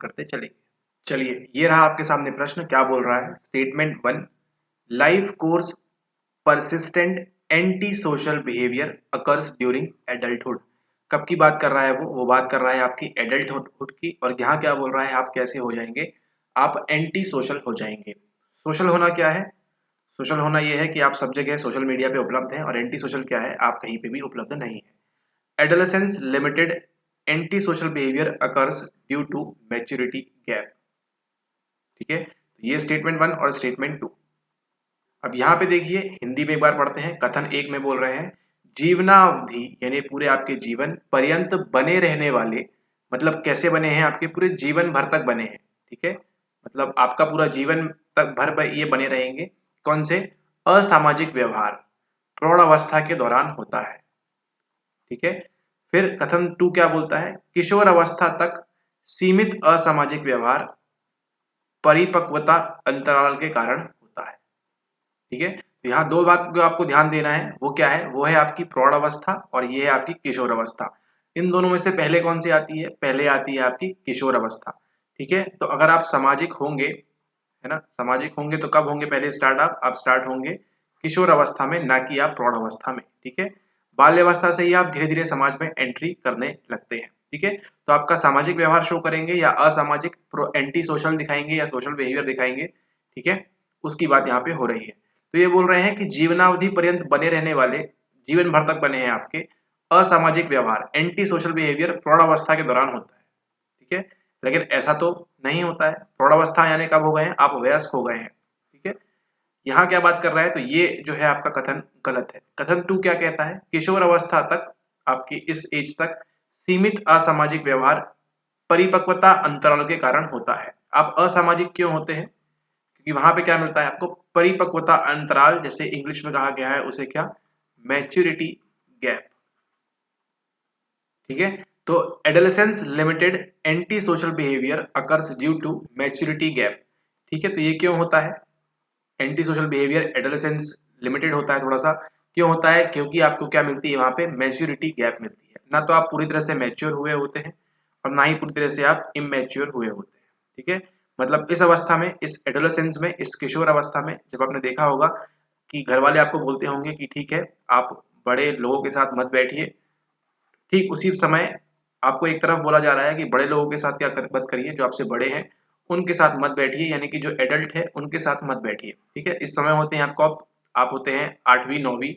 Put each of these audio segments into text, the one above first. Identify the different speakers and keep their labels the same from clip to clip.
Speaker 1: करते चलेंगे। चलिए, ये रहा आपके सामने प्रश्न। क्या बोल रहा है? Statement 1, life course persistent anti social behaviour occurs during adulthood. कब की बात कर रहा है? वो बात कर रहा है आपकी एडल्टहुड की। और यहाँ क्या बोल रहा है? आप कैसे हो जाएंगे? आप एंटी सोशल हो जाएंगे। सोशल होना क्या है? सोशल होना ये है कि आप सब जगह सोशल मीडिया पे उपलब्ध हैं, और एंटी सोशल क्या है? आप कहीं पे भी उपलब्ध नहीं है। Adolescence limited anti social behaviour occurs due to maturity gap. ठीक है, तो ये स्टेटमेंट 1 और स्टेटमेंट 2। अब यहाँ पे देखिए, हिंदी में एक बार पढ़ते हैं। कथन 1 में बोल रहे हैं जीवनावधि यानी पूरे आपके जीवन पर्यंत बने रहने वाले, मतलब कैसे बने हैं? आपके पूरे जीवन भर तक बने हैं। ठीक है, मतलब आपका पूरा जीवन तक भर ये बने रहेंगे। कौन से? असामाजिक व्यवहार प्रौढ़ अवस्था के दौरान होता है। ठीक है, फिर कथन 2 क्या बोलता है? किशोर अवस्था तक सीमित असामाजिक व्यवहार परिपक्वता अंतराल के कारण होता है। ठीक है, तो यहाँ दो बात को आपको ध्यान देना है। वो क्या है? वो है आपकी प्रौढ़ अवस्था और ये है आपकी किशोर अवस्था। इन दोनों में से पहले कौन सी आती है? पहले आती है आपकी किशोर अवस्था। ठीक है, तो अगर आप सामाजिक होंगे, है ना, सामाजिक होंगे तो कब होंगे? पहले आप स्टार्ट होंगे किशोर अवस्था में, ना कि आप प्रौढ़ अवस्था में। ठीक है, बाल्यावस्था से ही आप धीरे धीरे समाज में एंट्री करने लगते हैं। ठीक है, तो आपका सामाजिक व्यवहार शो करेंगे या असामाजिक एंटी सोशल दिखाएंगे या सोशल बिहेवियर दिखाएंगे। ठीक है, उसकी बात यहाँ पे हो रही है। तो ये बोल रहे हैं कि जीवनावधि पर्यंत बने रहने वाले, जीवन भर तक बने हैं आपके असामाजिक व्यवहार एंटी सोशल बिहेवियर प्रौढ़ावस्था के दौरान होता है। ठीक है, लेकिन ऐसा तो नहीं होता है। प्रौढ़ावस्था यानी कब हो गए हैं? आप वयस्क हो गए हैं। ठीक है, यहाँ क्या बात कर रहा है? तो ये जो है आपका कथन गलत है। कथन 2 क्या कहता है? किशोर अवस्था तक, आपकी इस एज तक सीमित असामाजिक व्यवहार परिपक्वता अंतराल के कारण होता है। आप असामाजिक क्यों होते हैं? क्योंकि वहां पे क्या मिलता है आपको? परिपक्वता अंतराल, जैसे इंग्लिश में कहा गया है उसे क्या? Maturity gap. ठीक है, तो adolescence limited anti social behaviour occurs due to maturity gap. ठीक है, तो ये क्यों होता है? Anti social behaviour adolescence limited होता है। थोड़ा सा क्यों होता है? क्योंकि आपको क्या मिलती है वहां पे? मैच्योरिटी गैप मिलती है। ना तो आप पूरी तरह से मैच्योर हुए होते हैं और ना ही पूरी तरह से आप इमेच्योर हुए होते हैं। ठीक है, मतलब इस अवस्था में, इस एडोलेसेंस में, इस किशोर अवस्था में, जब आपने देखा होगा कि घर वाले आपको बोलते होंगे कि ठीक है, आप बड़े लोगों के साथ मत बैठिए, ठीक उसी समय आपको एक तरफ बोला जा रहा है कि बड़े लोगों के साथ मत करिए, जो आपसे बड़े हैं उनके साथ मत बैठिए, यानी कि जो एडल्ट है उनके साथ मत बैठिए। ठीक है, इस समय होते हैं आपको, आप होते हैं 8वीं 9वीं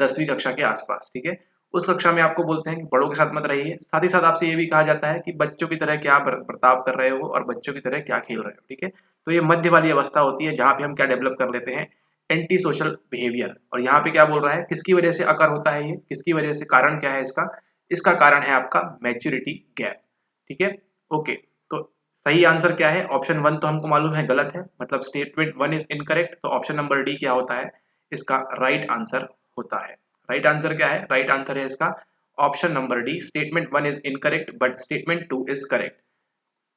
Speaker 1: 10वीं कक्षा के आसपास। ठीक है, उस कक्षा में आपको बोलते हैं कि बड़ों के साथ मत रहिए। साथ ही साथ आपसे ये भी कहा जाता है कि बच्चों की तरह क्या बर्ताव कर रहे हो और बच्चों की तरह क्या खेल रहे हो। ठीक है, तो ये मध्य वाली अवस्था होती है जहां पे हम क्या डेवलप कर लेते हैं? Anti social behaviour. और यहाँ पे क्या बोल रहा है? किसकी वजह से अकर होता है? ये किसकी वजह से? कारण क्या है इसका? इसका कारण है आपका मैच्योरिटी गैप। ठीक है, ओके। तो सही आंसर क्या है? ऑप्शन 1 तो हमको मालूम है गलत है, मतलब स्टेटमेंट 1 इज इनकरेक्ट। तो ऑप्शन नंबर डी क्या होता है? इसका राइट आंसर होता है। राइट आंसर क्या है? राइट आंसर है इसका option number D, statement 1 is incorrect but statement 2 is correct.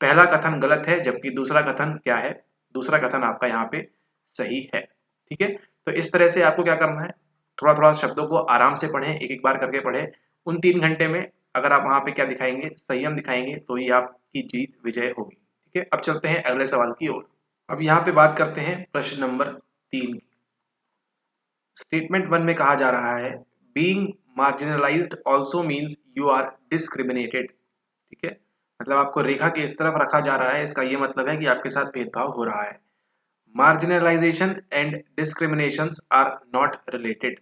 Speaker 1: पहला कथन गलत है, जबकि दूसरा कथन क्या है? दूसरा कथन आपका यहाँ पे सही है। ठीक है, तो इस तरह से आपको क्या करना है? थोड़ा थोड़ा शब्दों को आराम से पढ़ें, एक एक बार करके पढ़ें। उन 3 घंटे में अगर आप वहां पे क्या दिखाएंगे? संयम दिखाएंगे, तो ये आपकी जीत विजय होगी। ठीक है, अब चलते हैं अगले सवाल की ओर। अब यहाँ पे बात करते हैं प्रश्न नंबर 3 की। स्टेटमेंट 1 में कहा जा रहा है being marginalised also means you are discriminated. ठीक है, मतलब आपको रेखा के इस तरफ रखा जा रहा है, इसका ये मतलब है कि आपके साथ भेदभाव हो रहा है। Marginalisation and discrimination are not related.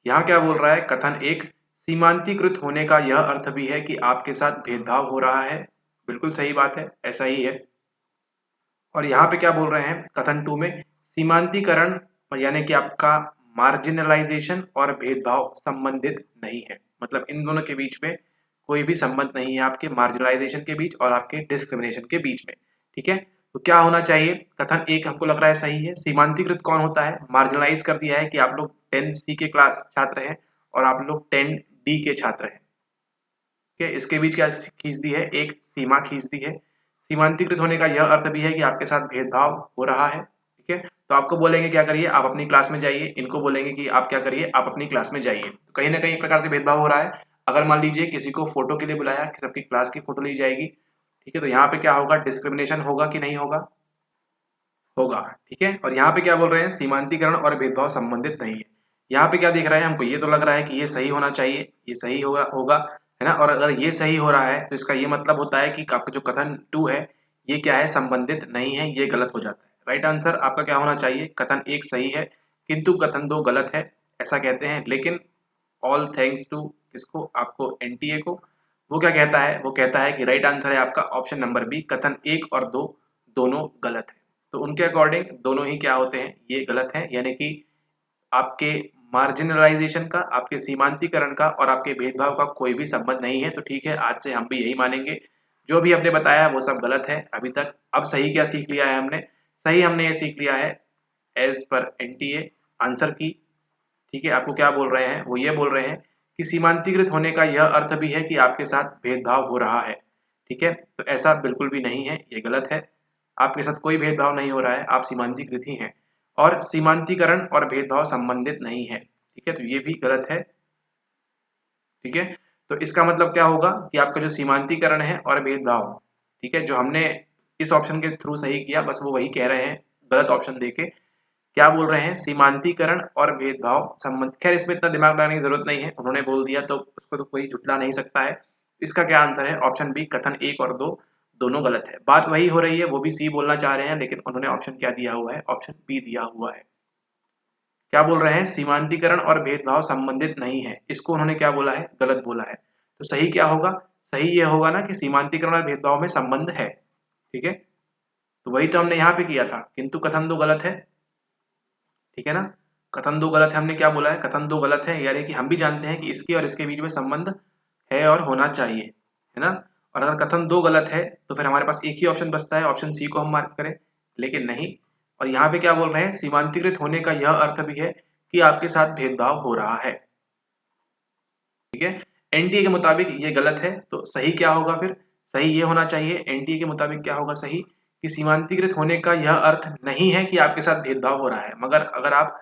Speaker 1: यहाँ क्या बोल रहा है? कथन 1, सीमांतीकृत होने का यह अर्थ भी है कि आपके साथ भेदभाव हो रहा है। बिल्कुल सही बात है, ऐसा ही है। और यहाँ पे क्या बोल रहे हैं? कथन 2 में सीमांतीकरण यानी कि आपका मार्जिनलाइजेशन और भेदभाव संबंधित नहीं है, मतलब इन दोनों के बीच में कोई भी संबंध नहीं है, आपके मार्जिनलाइजेशन के बीच और आपके डिस्क्रिमिनेशन के बीच में। ठीक है, तो क्या होना चाहिए? कथन 1 हमको लग रहा है सही है। सीमांतीकृत कौन होता है? मार्जिनलाइज कर दिया है कि आप लोग 10C के क्लास छात्र हैं और आप लोग 10D के छात्र हैं। ठीक है, इसके बीच क्या खींच दी है? एक सीमा खींच दी है। सीमांतीकृत होने का यह अर्थ भी है कि आपके साथ भेदभाव हो रहा है। ठीक है, तो आपको बोलेंगे क्या करिए? आप अपनी क्लास में जाइए। इनको बोलेंगे कि आप क्या करिए? आप अपनी क्लास में जाइए। तो कहीं ना कहीं एक प्रकार से भेदभाव हो रहा है। अगर मान लीजिए किसी को फोटो के लिए बुलाया कि सबकी क्लास की फोटो ली जाएगी, ठीक है, तो यहाँ पे क्या होगा, डिस्क्रिमिनेशन होगा कि नहीं होगा, होगा। ठीक है, और यहाँ पे क्या बोल रहे हैं, सीमांतीकरण और भेदभाव संबंधित नहीं है। यहाँ पे क्या दिख रहा है हमको, ये तो लग रहा है कि ये सही होना चाहिए, ये सही होगा होगा, है ना। और अगर ये सही हो रहा है तो इसका ये मतलब होता है कि आपका जो कथन 2 है ये क्या है, संबंधित नहीं है, ये गलत हो जाता है। राइट आंसर आपका क्या होना चाहिए, कथन 1 सही है किंतु कथन 2 गलत है, ऐसा कहते हैं। लेकिन ऑल थैंक्स टू किसको, आपको एनटीए को, वो क्या कहता है, वो कहता है कि राइट आंसर है आपका ऑप्शन नंबर बी, कथन 1 और 2 दोनों गलत है। तो उनके अकॉर्डिंग दोनों ही क्या होते हैं, ये गलत है, यानी कि आपके मार्जिनलाइजेशन का, आपके सीमांतीकरण का और आपके भेदभाव का कोई भी संबंध नहीं है। तो ठीक है, आज से हम भी यही मानेंगे, जो भी हमने बताया वो सब गलत है अभी तक। अब सही क्या सीख लिया है हमने, सही हमने ये सीख लिया है एज पर एनटीए आंसर की। ठीक है, आपको क्या बोल रहे हैं, वो ये बोल रहे हैं कि सीमांतीकृत होने का यह अर्थ भी है कि आपके साथ भेदभाव हो रहा है। ठीक है, तो ऐसा बिल्कुल भी नहीं है, ये गलत है। आपके साथ कोई भेदभाव नहीं हो रहा है, आप सीमांतीकृत ही हैं। और सीमांतीकरण और भेदभाव संबंधित नहीं है। ठीक है, तो ये भी गलत है। ठीक है, तो इसका मतलब क्या होगा कि आपका जो सीमांतीकरण है और भेदभाव, ठीक है, जो हमने इस ऑप्शन के थ्रू सही किया, बस वो वही कह रहे हैं गलत ऑप्शन देके। क्या बोल रहे हैं, सीमांतीकरण और भेदभाव संबंध, खैर इसमें इतना दिमाग लगाने की जरूरत नहीं है, उन्होंने बोल दिया तो उसको तो कोई झुटला नहीं सकता है। इसका क्या आंसर है, ऑप्शन बी, कथन 1 और 2 दोनों गलत है। बात वही हो रही है, वो भी सी बोलना चाह रहे हैं लेकिन उन्होंने ऑप्शन क्या दिया हुआ है, ऑप्शन बी दिया हुआ है। क्या बोल रहे हैं, सीमांतीकरण और भेदभाव संबंधित नहीं है, इसको उन्होंने क्या बोला है, गलत बोला है। तो सही क्या होगा, सही ये होगा ना कि सीमांतीकरण और भेदभाव में संबंध है। ठीक है, तो वही तो हमने यहाँ पे किया था, किंतु कथन 2 गलत है। ठीक है ना, कथन 2 गलत है, हमने क्या बोला है, कथन 2 गलत है, यानी कि हम भी जानते हैं कि इसके और इसके बीच में संबंध है और होना चाहिए, है ना। और अगर कथन 2 गलत है तो फिर हमारे पास एक ही ऑप्शन बचता है, ऑप्शन सी को हम मार्क करें, लेकिन नहीं। और यहाँ पे क्या बोल रहे हैं, सीमांतीकृत होने का यह अर्थ भी है कि आपके साथ भेदभाव हो रहा है। ठीक है, एनटीए के मुताबिक ये गलत है, तो सही क्या होगा फिर, सही ये होना चाहिए, एनटीए के मुताबिक क्या होगा सही, कि सीमांतीकृत होने का यह अर्थ नहीं है कि आपके साथ भेदभाव हो रहा है, मगर अगर आप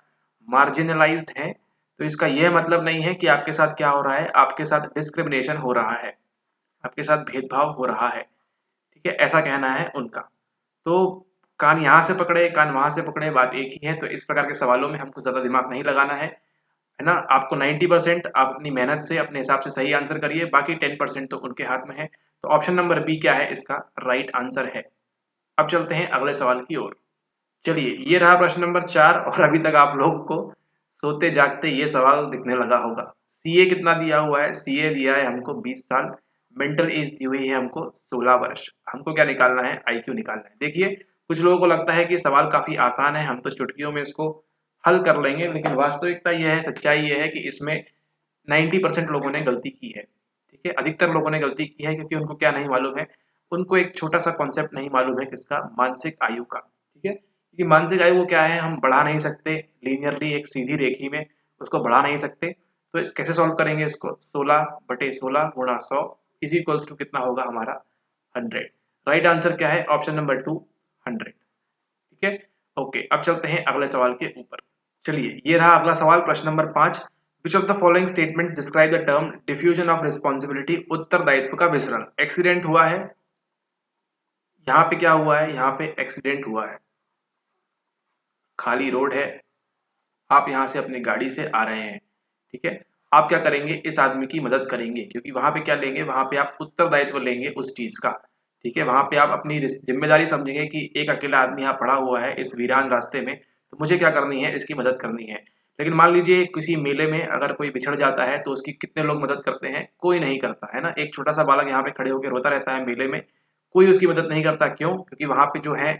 Speaker 1: मार्जिनलाइज्ड हैं तो इसका यह मतलब नहीं है कि आपके साथ क्या हो रहा है, आपके साथ डिस्क्रिमिनेशन हो रहा है, आपके साथ भेदभाव हो रहा है। ठीक है, ऐसा कहना है उनका। तो कान यहाँ से पकड़े कान वहां से पकड़े, बात एक ही है। तो इस प्रकार के सवालों में हमको ज्यादा दिमाग नहीं लगाना है ना। आपको 90% आप अपनी मेहनत से अपने हिसाब से सही आंसर करिए, बाकी 10% तो उनके हाथ में है। तो ऑप्शन नंबर बी क्या है, इसका राइट आंसर है। अब चलते हैं अगले सवाल की ओर। चलिए, ये रहा प्रश्न नंबर 4 और अभी तक आप लोग को सोते जागते ये सवाल दिखने लगा होगा। सीए कितना दिया हुआ है, सीए दिया है हमको 20 साल, मेंटल एज दी हुई है हमको 16 वर्ष। हमको क्या निकालना है, आईक्यू निकालना है। देखिए, कुछ लोगों को लगता है कि सवाल काफी आसान है, हम तो चुटकियों में इसको हल कर लेंगे, लेकिन वास्तविकता यह है, सच्चाई यह है कि इसमें 90% लोगों ने गलती की है। ठीक है, अधिकतर लोगों ने गलती की है क्योंकि उनको क्या नहीं मालूम है, उनको एक छोटा सा कॉन्सेप्ट नहीं मालूम है, किसका, मानसिक आयु का। ठीक है, क्योंकि मानसिक आयु को क्या है, हम बढ़ा नहीं सकते लीनियरली एक सीधी रेखी में, उसको बढ़ा नहीं सकते। तो इस कैसे सॉल्व करेंगे इसको, 16/16 गुणा 100 इज इक्वल्स टू कितना होगा हमारा 100। राइट आंसर क्या है, ऑप्शन नंबर 2 100। ठीक है, ओके, अब चलते हैं अगले सवाल के ऊपर। चलिए, ये रहा अगला सवाल, प्रश्न number 5। Which of the following statements describe the term diffusion of responsibility, उत्तरदायित्व का विसरण। एक्सीडेंट हुआ है, यहाँ पे क्या हुआ है, यहाँ पे एक्सीडेंट हुआ है, खाली रोड है, आप यहाँ से अपनी गाड़ी से आ रहे हैं। ठीक है, आप क्या करेंगे, इस आदमी की मदद करेंगे, क्योंकि वहां पे क्या लेंगे, वहां पे आप उत्तरदायित्व लेंगे उस चीज का। ठीक है, वहां पे आप अपनी जिम्मेदारी समझेंगे कि एक अकेला आदमी यहाँ पड़ा हुआ है इस वीरान रास्ते में, तो मुझे क्या करनी है, इसकी मदद करनी है। लेकिन मान लीजिए किसी मेले में अगर कोई बिछड़ जाता है तो उसकी कितने लोग मदद करते हैं, कोई नहीं करता है ना। एक छोटा सा बालक यहाँ पे खड़े होकर रोता रहता है मेले में, कोई उसकी मदद नहीं करता, क्यों, क्योंकि वहां पे जो है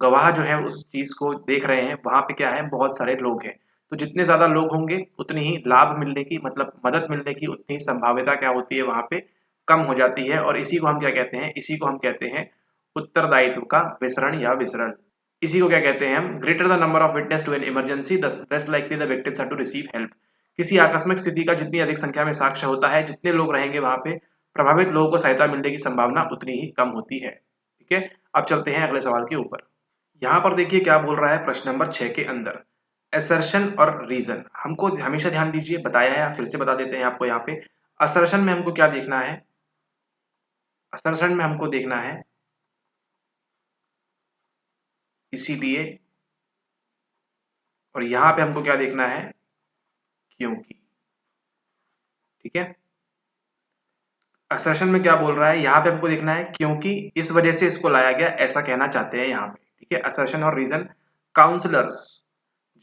Speaker 1: गवाह जो है उस चीज को देख रहे हैं, वहां पे क्या है, बहुत सारे लोग हैं। तो जितने ज्यादा लोग होंगे उतनी ही लाभ मिलने की, मतलब मदद मिलने की उतनी संभाव्यता क्या होती है, वहां पे कम हो जाती है। और इसी को हम क्या कहते हैं, इसी को हम कहते हैं उत्तरदायित्व का विसरण या विसरण। इसी को क्या कहते हैं हम, greater the number of witness to an emergency less likely the victims are to receive help. किसी आकस्मिक स्थिति का जितनी अधिक संख्या में साक्ष्य होता है, जितने लोग रहेंगे वहां पे, प्रभावित लोगों को सहायता मिलने की संभावना उतनी ही कम होती है। ठीक है, अब चलते हैं अगले सवाल के ऊपर। यहाँ पर देखिए क्या बोल रहा है प्रश्न नंबर 6 के अंदर, असर्शन और रीजन। हमको हमेशा ध्यान दीजिए, बताया है, फिर से बता देते हैं आपको। यहाँ पे असर्शन में हमको क्या देखना है, असर्शन में हमको देखना है इसीलिए, और यहां पे हमको क्या देखना है, क्योंकि। ठीक है, असर्शन में क्या बोल रहा है, यहाँ पे हमको देखना है क्योंकि इस वजह से इसको लाया गया, ऐसा कहना चाहते हैं यहाँ पे। ठीक है, असर्शन और reason. Counsellors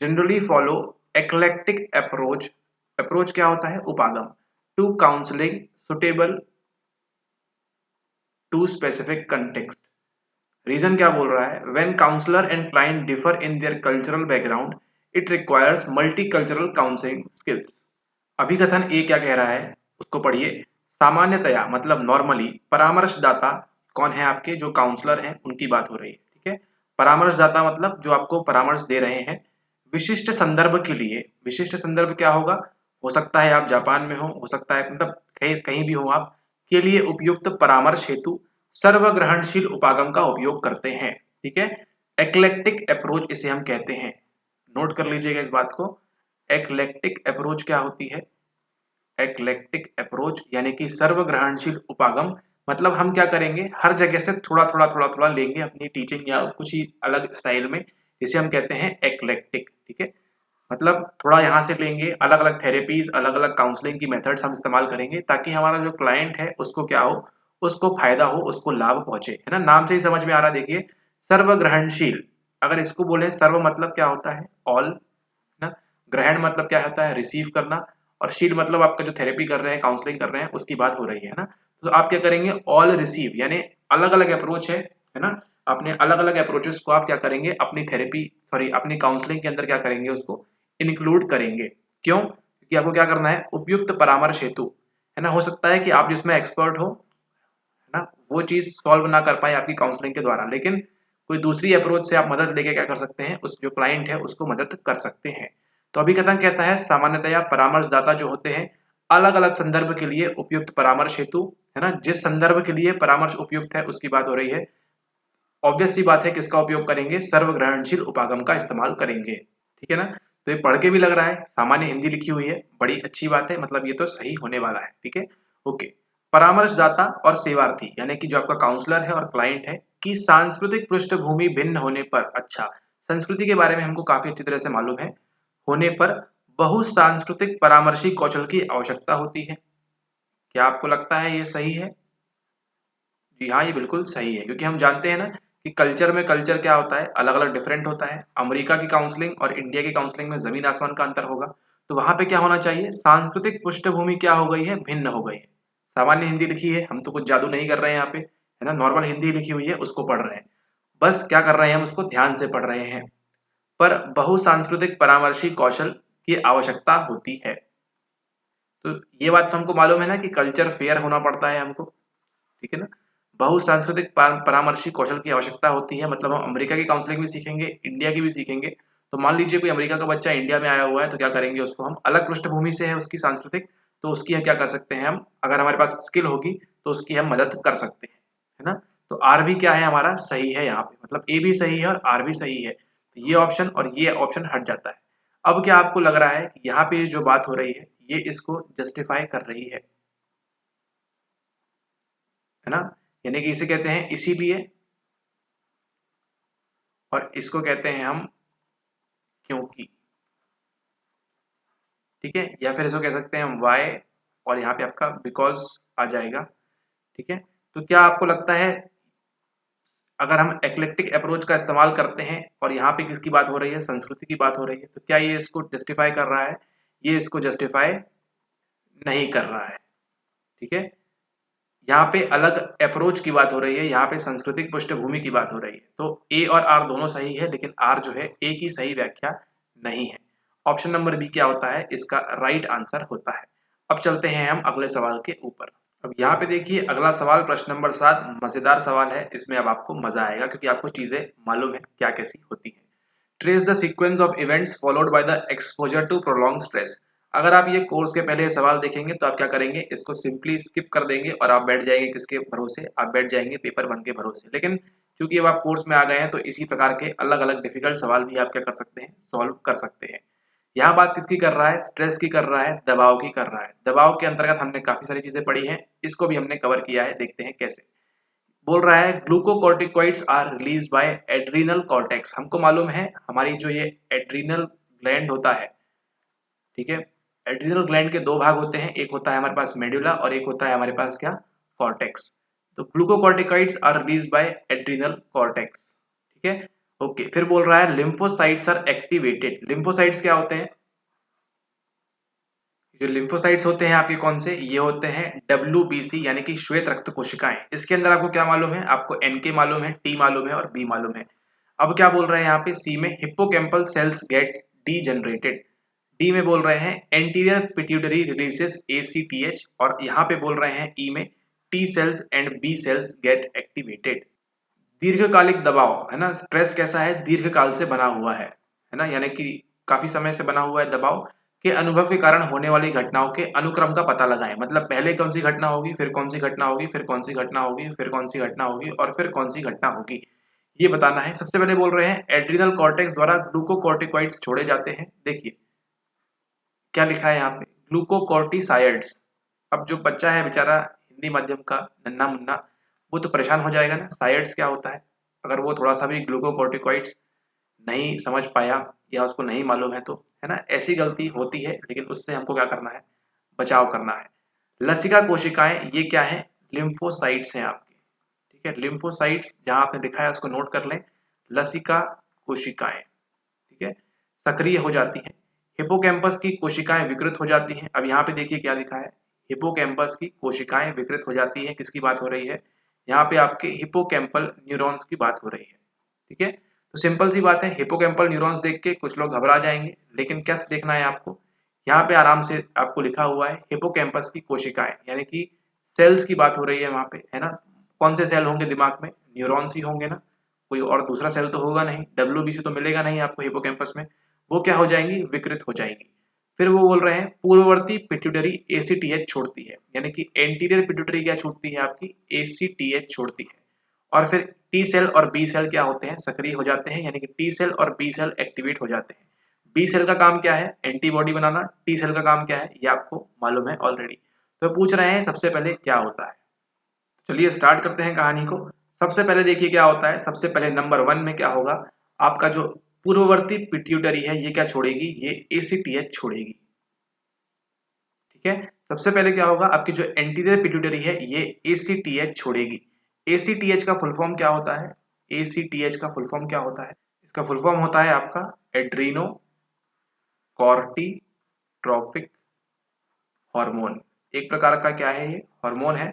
Speaker 1: generally follow eclectic approach. Approach क्या होता है, उपागम। To counselling suitable to specific context. Reason क्या बोल रहा है, when counsellor and client differ in their cultural background it requires multi cultural counselling skills. अभिकथन ए क्या कह रहा है उसको पढ़िए। सामान्यतया मतलब नॉर्मली परामर्शदाता कौन है, आपके जो काउंसलर हैं उनकी बात हो रही है। ठीक है, परामर्शदाता मतलब जो आपको परामर्श दे रहे हैं, विशिष्ट संदर्भ के लिए। विशिष्ट संदर्भ क्या होगा, हो सकता है आप जापान में हो सकता है मतलब कहीं कहीं भी हो आप, के लिए उपयुक्त परामर्श हेतु सर्वग्रहणशील उपागम का उपयोग करते हैं। ठीक है, एक्लेक्टिक अप्रोच इसे हम कहते हैं, नोट कर लीजिएगा इस बात को। एक्लेक्टिक अप्रोच क्या होती है, एक्लेक्टिक अप्रोच यानी कि सर्वग्रहणशील उपागम, मतलब हम क्या करेंगे, हर जगह से थोड़ा थोड़ा थोड़ा थोड़ा लेंगे अपनी टीचिंग या कुछ ही अलग स्टाइल में, इसे हम कहते हैं एक्लेक्टिक। ठीक है, मतलब थोड़ा यहाँ से लेंगे, अलग अलग थेरेपीज, अलग अलग काउंसलिंग की मेथड्स हम इस्तेमाल करेंगे ताकि हमारा जो क्लाइंट है उसको क्या हो, उसको फायदा हो, उसको लाभ पहुंचे, है ना। नाम से ही समझ में आ रहा है, देखिए सर्वग्रहणशील। अगर इसको बोले सर्व मतलब क्या होता है, ऑल, ना। ग्रहण मतलब क्या होता है, रिसीव करना। और शील मतलब आपका जो थेरेपी कर रहे हैं, काउंसलिंग कर रहे हैं, उसकी बात हो रही है ना। तो आप क्या करेंगे, ऑल रिसीव यानी अलग अलग अप्रोच है ना। अपने अलग अलग अप्रोचेस को आप क्या करेंगे अपनी थेरेपी, सॉरी अपनी काउंसलिंग के अंदर क्या करेंगे, उसको इंक्लूड करेंगे। क्यों, क्योंकि आपको क्या करना है, उपयुक्त परामर्श हेतु, है ना। हो सकता है कि आप जिसमें एक्सपर्ट हो, है ना, वो चीज सॉल्व ना कर पाए आपकी काउंसलिंग के द्वारा, लेकिन कोई दूसरी अप्रोच से आप मदद लेके क्या कर सकते हैं, उस जो क्लाइंट है उसको मदद कर सकते हैं। तो अभी कथन कहता है सामान्यतया परामर्शदाता जो होते हैं अलग अलग संदर्भ के लिए उपयुक्त परामर्श हेतु, है ना, जिस संदर्भ के लिए परामर्श उपयुक्त है उसकी बात हो रही है, ऑब्वियस सी बात है किसका उपयोग करेंगे, सर्वग्रहणशील उपागम का इस्तेमाल करेंगे। ठीक है ना, तो ये पढ़ के भी लग रहा है सामान्य हिंदी लिखी हुई है, बड़ी अच्छी बात है, मतलब ये तो सही होने वाला है। ठीक है, ओके। परामर्शदाता और सेवार्थी यानी कि जो आपका काउंसलर है और क्लाइंट है की सांस्कृतिक पृष्ठभूमि भिन्न होने पर, अच्छा संस्कृति के बारे में हमको काफी अच्छी तरह से मालूम है, होने पर बहुसांस्कृतिक परामर्शी कौशल की आवश्यकता होती है। क्या आपको लगता है ये सही है? जी हाँ, ये बिल्कुल सही है, क्योंकि हम जानते हैं ना कि कल्चर में कल्चर क्या होता है, अलग अलग डिफरेंट होता है। अमेरिका की काउंसलिंग और इंडिया की काउंसलिंग में जमीन आसमान का अंतर होगा। तो वहां पे क्या होना चाहिए, सांस्कृतिक पृष्ठभूमि क्या हो गई है, भिन्न हो गई है। सामान्य हिंदी लिखी है, हम तो कुछ जादू नहीं कर रहे हैं यहाँ पे, है ना, नॉर्मल हिंदी लिखी हुई है उसको पढ़ रहे हैं, बस क्या कर रहे हैं हम उसको ध्यान से पढ़ रहे हैं। पर बहुसांस्कृतिक परामर्शी कौशल की आवश्यकता होती है। तो ये बात तो हमको मालूम है ना कि कल्चर फेयर होना पड़ता है हमको। ठीक है ना, बहुसांस्कृतिक परामर्शी कौशल की आवश्यकता होती है, मतलब हम अमेरिका की काउंसलिंग भी सीखेंगे, इंडिया की भी सीखेंगे। तो मान लीजिए कोई अमेरिका का बच्चा इंडिया में आया हुआ है, तो क्या करेंगे, उसको हम अलग पृष्ठभूमि से है उसकी सांस्कृतिक, तो उसकी हम क्या कर सकते हैं, हम अगर हमारे पास स्किल होगी तो उसकी हम मदद कर सकते हैं, है ना। तो आर भी क्या है हमारा, सही है यहाँ पे, मतलब ए भी सही है और आर भी सही है, तो ये ऑप्शन और ये ऑप्शन हट जाता है। अब क्या आपको लग रहा है कि यहाँ पे जो बात हो रही है ये इसको जस्टिफाई कर रही है ना, यानी कि इसे कहते हैं इसीलिए, और इसको कहते हैं हम क्योंकि। ठीक है, या फिर इसको कह सकते हैं हम वाई, और यहाँ पे आपका बिकॉज आ जाएगा। ठीक है, तो क्या आपको लगता है अगर हम एक्लेक्टिक अप्रोच का इस्तेमाल करते हैं और यहाँ पे किसकी बात हो रही है, संस्कृति की बात हो रही है, तो क्या ये इसको जस्टिफाई कर रहा है, ये इसको जस्टिफाई नहीं कर रहा है। ठीक है, यहाँ पे अलग अप्रोच की बात हो रही है, यहाँ पे सांस्कृतिक पृष्ठभूमि की बात हो रही है। तो ए और आर दोनों सही है, लेकिन आर जो है ए की सही व्याख्या नहीं है। ऑप्शन नंबर बी क्या होता है, इसका राइट आंसर होता है। अब चलते हैं हम अगले सवाल के ऊपर। अब यहाँ पे देखिए अगला सवाल प्रश्न नंबर 7 मजेदार सवाल है, इसमें अब आपको मजा आएगा क्योंकि आपको चीजें मालूम है क्या कैसी होती है। Trace the sequence of events followed by the exposure to prolong stress. अगर आप ये कोर्स के पहले सवाल देखेंगे तो आप क्या करेंगे, इसको सिंपली स्किप कर देंगे और आप बैठ जाएंगे किसके भरोसे, आप बैठ जाएंगे पेपर 1 के भरोसे। लेकिन क्योंकि अब आप कोर्स में आ गए हैं तो इसी प्रकार के अलग अलग डिफिकल्ट सवाल भी आप क्या कर सकते हैं, सॉल्व कर सकते हैं। यहाँ बात किसकी कर रहा है, स्ट्रेस की कर रहा है, दबाव की कर रहा है। दबाव के अंतर्गत हमने काफी सारी चीजें पढ़ी हैं, इसको भी हमने कवर किया है, देखते हैं कैसे। बोल रहा है glucocorticoids are release by adrenal cortex. हमको मालूम है हमारी जो ये एड्रीनल ग्लैंड होता है, ठीक है, एड्रीनल ग्लैंड के दो भाग होते हैं, एक होता है हमारे पास मेडुला और एक होता है हमारे पास क्या, कॉर्टेक्स। तो glucocorticoids are release by adrenal cortex, ठीक है। ओके, फिर बोल रहा है लिम्फोसाइट्स आर एक्टिवेटेड। लिम्फोसाइट्स क्या होते हैं? जो लिम्फोसाइट्स होते हैं आपके कौन से, ये होते हैं WBC यानी कि श्वेत रक्त कोशिकाएं। इसके अंदर आपको क्या मालूम है, आपको NK मालूम है, T मालूम है और B मालूम है। अब क्या बोल रहे हैं यहाँ पे C में, hippocampal cells get degenerated. D में बोल रहे हैं एंटीरियर पिट्यूटरी रिलीजेस ACTH और यहाँ पे बोल रहे हैं E में T cells and B cells get activated. दीर्घकालिक दबाव है ना, स्ट्रेस कैसा है, दीर्घकाल से बना हुआ है ना, यानी कि काफी समय से बना हुआ है दबाव के अनुभव के कारण होने वाली घटनाओं के अनुक्रम का पता लगाएं। मतलब पहले कौन सी घटना होगी, फिर कौन सी घटना होगी, फिर कौन सी घटना होगी, फिर कौन सी घटना होगी और फिर कौन सी घटना होगी, ये बताना है। सबसे पहले बोल रहे हैं एड्रिनल कॉर्टेक्स द्वारा ग्लूकोकॉर्टिकॉइड्स छोड़े जाते हैं। देखिए क्या लिखा है यहाँ पे, ग्लूकोकॉर्टिसाइड्स। अब जो बच्चा है बेचारा हिंदी माध्यम का नन्ना मुन्ना, वो तो परेशान हो जाएगा ना, साइड्स क्या होता है। अगर वो थोड़ा सा भी ग्लूकोकॉर्टिकॉइड्स नहीं समझ पाया या उसको नहीं मालूम है तो, है ना, ऐसी गलती होती है, लेकिन उससे हमको क्या करना है, बचाव करना है। लसिका कोशिकाएं ये क्या है, लिम्फोसाइट्स हैं आपके, ठीक है। लिम्फोसाइट्स जहां आपने लिखा है उसको नोट कर लें, लसिका कोशिकाएं, ठीक है, सक्रिय हो जाती हैं। हिपोकैम्पस की कोशिकाएं विकृत हो जाती हैं। अब यहाँ पे देखिए क्या लिखा है, हिपोकैम्पस की कोशिकाएं विकृत हो जाती हैं। किसकी बात हो रही है, यहाँ पे आपके हिपोकैम्पल न्यूरॉन्स की बात हो रही है, ठीक है। तो सिंपल सी बात है, हिपोकैम्पल न्यूरॉन्स देख के कुछ लोग घबरा जाएंगे, लेकिन क्या देखना है आपको, यहाँ पे आराम से आपको लिखा हुआ है हिपोकैम्पस की कोशिकाएं, यानी कि सेल्स की बात हो रही है वहां पे, है ना। कौन से सेल होंगे दिमाग में, न्यूरॉन्स ही होंगे ना, कोई और दूसरा सेल तो होगा नहीं, WBC तो मिलेगा नहीं आपको हिपोकैम्पस में। वो क्या हो जाएंगी, विकृत हो जाएंगी। फिर वो बोल रहे हैं पूर्ववर्ती पिट्यूटरी ACTH छोड़ती है, यानी कि एंटीरियर पिट्यूटरी क्या छोड़ती है आपकी, ACTH छोड़ती है। और फिर टी सेल और बी सेल क्या होते हैं, सक्रिय हो जाते हैं, यानी कि टी सेल और बी सेल एक्टिवेट हो जाते हैं। बी सेल का काम क्या है, एंटीबॉडी बनाना। टी सेल का काम क्या है, ये आपको मालूम है ऑलरेडी। तो पूछ रहे हैं सबसे पहले क्या होता है। चलिए स्टार्ट करते हैं कहानी को। सबसे पहले देखिए क्या होता है, सबसे पहले नंबर 1 में क्या होगा, आपका जो पूर्ववर्ती पिट्यूटरी है ये क्या छोड़ेगी, ये ACTH छोड़ेगी, ठीक है। सबसे पहले क्या होगा, आपकी जो एंटीरियर पिट्यूटरी है ये ACTH छोड़ेगी। ACTH का फुल फॉर्म क्या होता है, ACTH का फुल फॉर्म क्या होता है, इसका फुल फॉर्म होता है आपका एड्रीनो कॉर्टिट्रोपिक हार्मोन। एक प्रकार का क्या है, ये हार्मोन है